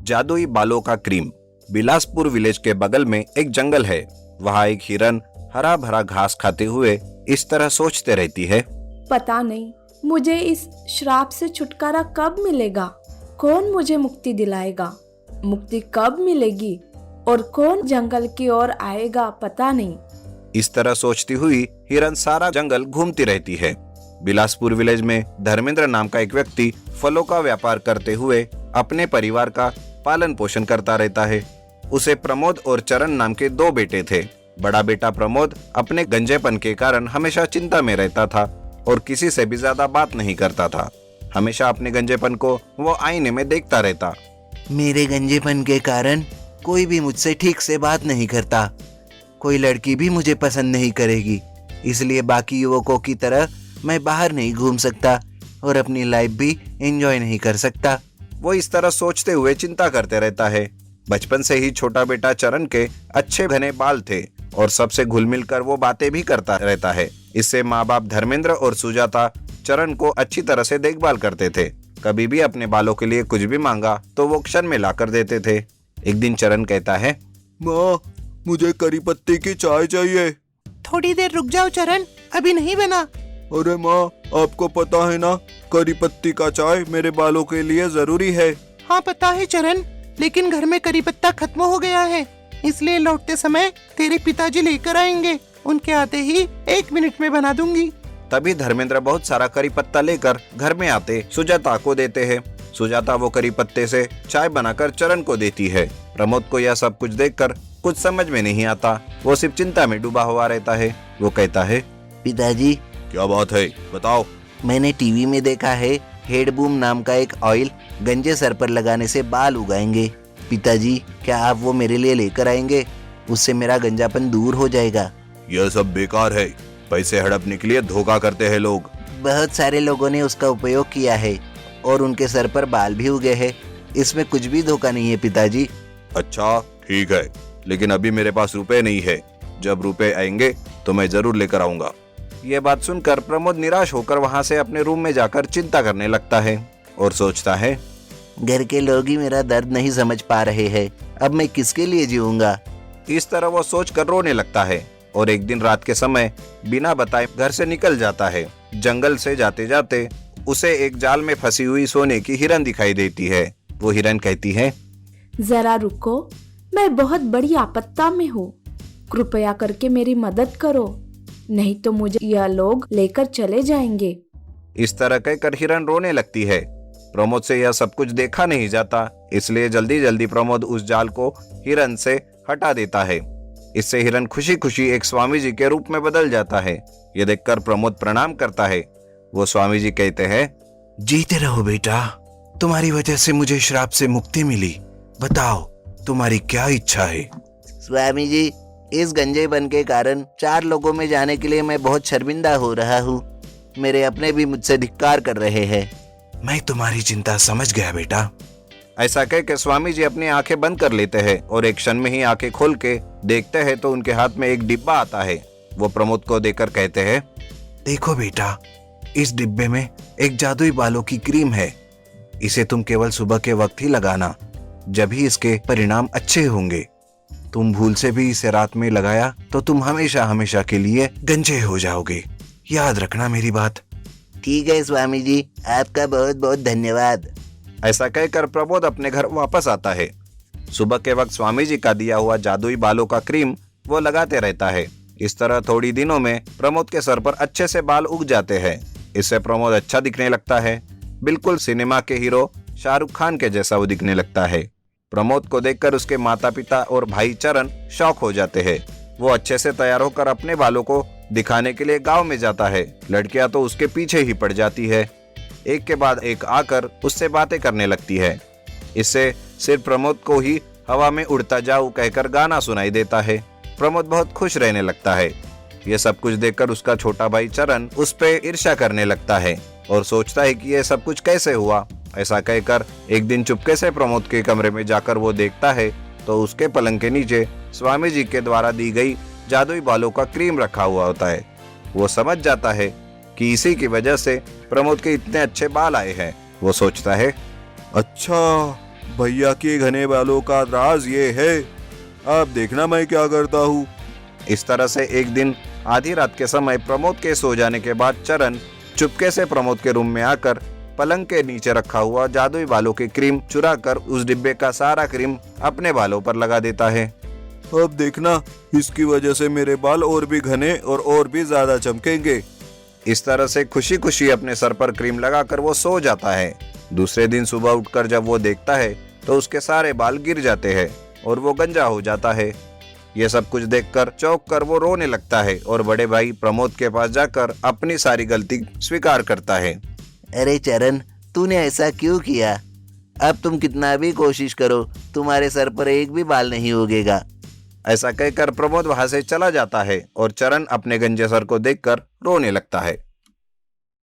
जादुई बालों का क्रीम। बिलासपुर विलेज के बगल में एक जंगल है। वहाँ एक हिरन हरा भरा घास खाते हुए इस तरह सोचते रहती है, पता नहीं मुझे इस श्राप से छुटकारा कब मिलेगा। कौन मुझे मुक्ति दिलाएगा, मुक्ति कब मिलेगी और कौन जंगल की ओर आएगा, पता नहीं। इस तरह सोचती हुई हिरन सारा जंगल घूमती रहती है। बिलासपुर विलेज में धर्मेंद्र नाम का एक व्यक्ति फलों का व्यापार करते हुए अपने परिवार का पालन पोषण करता रहता है। उसे प्रमोद और चरण नाम के 2 बेटे थे। बड़ा बेटा प्रमोद अपने गंजेपन के कारण हमेशा चिंता में रहता था और किसी से भी ज्यादा बात नहीं करता था। हमेशा अपने गंजेपन को वो आईने में देखता रहता। मेरे गंजेपन के कारण कोई भी मुझसे ठीक से बात नहीं करता, कोई लड़की भी मुझे पसंद नहीं करेगी, इसलिए बाकी युवकों की तरह मैं बाहर नहीं घूम सकता और अपनी लाइफ भी एंजॉय नहीं कर सकता। वो इस तरह सोचते हुए चिंता करते रहता है। बचपन से ही छोटा बेटा चरण के अच्छे घने बाल थे और सबसे घुल मिल कर वो बातें भी करता रहता है। इससे माँ बाप धर्मेंद्र और सुजाता चरण को अच्छी तरह से देखभाल करते थे। कभी भी अपने बालों के लिए कुछ भी मांगा तो वो क्षण में ला कर देते थे। एक दिन चरण कहता है, माँ, मुझे करी पत्ती की चाय चाहिए। थोड़ी देर रुक जाओ चरण, अभी नहीं बना। अरे माँ, आपको पता है ना, करी पत्ती का चाय मेरे बालों के लिए जरूरी है। हाँ पता है चरण, लेकिन घर में करी पत्ता खत्म हो गया है, इसलिए लौटते समय तेरे पिताजी लेकर आएंगे। उनके आते ही 1 मिनट में बना दूंगी। तभी धर्मेंद्र बहुत सारा करी पत्ता लेकर घर में आते सुजाता को देते हैं। सुजाता वो करी पत्ते से चाय बनाकर चरण को देती है। प्रमोद को यह सब कुछ देखकर कुछ समझ में नहीं आता। वो सिर्फ चिंता में डूबा हुआ रहता है। वो कहता है, पिताजी, क्या बात है, बताओ। मैंने टीवी में देखा है हेड बूम नाम का एक ऑयल गंजे सर पर लगाने से बाल उगाएंगे। पिताजी, क्या आप वो मेरे लिए लेकर आएंगे? उससे मेरा गंजापन दूर हो जाएगा। यह सब बेकार है, पैसे हड़पने के लिए धोखा करते हैं लोग। बहुत सारे लोगों ने उसका उपयोग किया है और उनके सर पर बाल भी उगे हैं। इसमें कुछ भी धोखा नहीं है पिताजी। अच्छा ठीक है, लेकिन अभी मेरे पास रुपए नहीं है। जब रुपए आएंगे तो मैं जरूर लेकर आऊंगा। ये बात सुनकर प्रमोद निराश होकर वहाँ से अपने रूम में जाकर चिंता करने लगता है और सोचता है, घर के लोग ही मेरा दर्द नहीं समझ पा रहे हैं, अब मैं किसके लिए जीऊंगा। इस तरह वो सोचकर रोने लगता है और एक दिन रात के समय बिना बताए घर से निकल जाता है। जंगल से जाते जाते उसे एक जाल में फंसी हुई सोने की हिरन दिखाई देती है। वो हिरन कहती है, जरा रुको, मैं बहुत बड़ी आपत्ति में हूँ, कृपया करके मेरी मदद करो, नहीं तो मुझे यह लोग लेकर चले जाएंगे। इस तरह कहकर हिरन रोने लगती है। प्रमोद से यह सब कुछ देखा नहीं जाता, इसलिए जल्दी जल्दी प्रमोद उस जाल को हिरन से हटा देता है। इससे हिरन खुशी खुशी एक स्वामी जी के रूप में बदल जाता है। ये देखकर प्रमोद प्रणाम करता है। वो स्वामी जी कहते हैं, जीते रहो बेटा, तुम्हारी वजह से मुझे श्राप से मुक्ति मिली। बताओ तुम्हारी क्या इच्छा है? स्वामी जी, इस गंजेपन के कारण 4 लोगों में जाने के लिए मैं बहुत शर्मिंदा हो रहा हूँ। मेरे अपने भी मुझसे धिक्कार कर रहे हैं। मैं तुम्हारी चिंता समझ गया बेटा। ऐसा कहकर स्वामी जी अपनी आंखें बंद कर लेते हैं और एक क्षण में ही आंखें खोल के देखते हैं तो उनके हाथ में एक डिब्बा आता है। वो प्रमोद को देकर कहते हैं, देखो बेटा, इस डिब्बे में एक जादुई बालों की क्रीम है। इसे तुम केवल सुबह के वक्त ही लगाना, जब ही इसके परिणाम अच्छे होंगे। तुम भूल से भी इसे रात में लगाया तो तुम हमेशा हमेशा के लिए गंजे हो जाओगे। याद रखना मेरी बात। ठीक है स्वामी जी, आपका बहुत बहुत धन्यवाद। ऐसा कहकर प्रमोद अपने घर वापस आता है। सुबह के वक्त स्वामी जी का दिया हुआ जादुई बालों का क्रीम वो लगाते रहता है। इस तरह थोड़ी दिनों में प्रमोद के सर पर अच्छे से बाल उग जाते हैं। इससे प्रमोद अच्छा दिखने लगता है। बिल्कुल सिनेमा के हीरो शाहरुख खान के जैसा वो दिखने लगता है। प्रमोद को देखकर उसके माता पिता और भाई चरण शौक हो जाते हैं। वो अच्छे से तैयार होकर अपने बालों को दिखाने के लिए गांव में जाता है। लड़कियां तो उसके पीछे ही पड़ जाती है। एक के बाद एक आकर उससे बातें करने लगती है। इससे सिर्फ प्रमोद को ही हवा में उड़ता जाऊं कहकर गाना सुनाई देता है। प्रमोद बहुत खुश रहने लगता है। ये सब कुछ देखकर उसका छोटा भाई चरण उस पे ईर्ष्या करने लगता है और सोचता है कि ये सब कुछ कैसे हुआ। ऐसा कहकर एक दिन चुपके से प्रमोद के कमरे में जाकर वो देखता है तो उसके पलंग के नीचे स्वामी जी के द्वारा दी गई जादुई बालों का क्रीम रखा हुआ होता है। वो समझ जाता है कि इसी की वजह से प्रमोद के इतने अच्छे बाल आए हैं। वो सोचता है, अच्छा, भैया के घने बालों का राज ये है। अब देखना मैं क्या करता हूँ। इस तरह से एक दिन आधी रात के समय प्रमोद के सो जाने के बाद चरण चुपके से प्रमोद के रूम में आकर पलंग के नीचे रखा हुआ जादुई बालों की क्रीम चुरा कर उस डिब्बे का सारा क्रीम अपने बालों पर लगा देता है। अब देखना, इसकी वजह से मेरे बाल और भी घने और भी ज्यादा चमकेंगे। इस तरह से खुशी खुशी अपने सर पर क्रीम लगाकर वो सो जाता है। दूसरे दिन सुबह उठकर जब वो देखता है तो उसके सारे बाल गिर जाते हैं और वो गंजा हो जाता है। ये सब कुछ देखकर चौंक कर वो रोने लगता है और बड़े भाई प्रमोद के पास जाकर अपनी सारी गलती स्वीकार करता है। अरे चरण, तूने ऐसा क्यों किया? अब तुम कितना भी कोशिश करो, तुम्हारे सर पर एक भी बाल नहीं उगेगा। ऐसा कहकर प्रमोद वहां से चला जाता है और चरण अपने गंजे सर को देखकर रोने लगता है।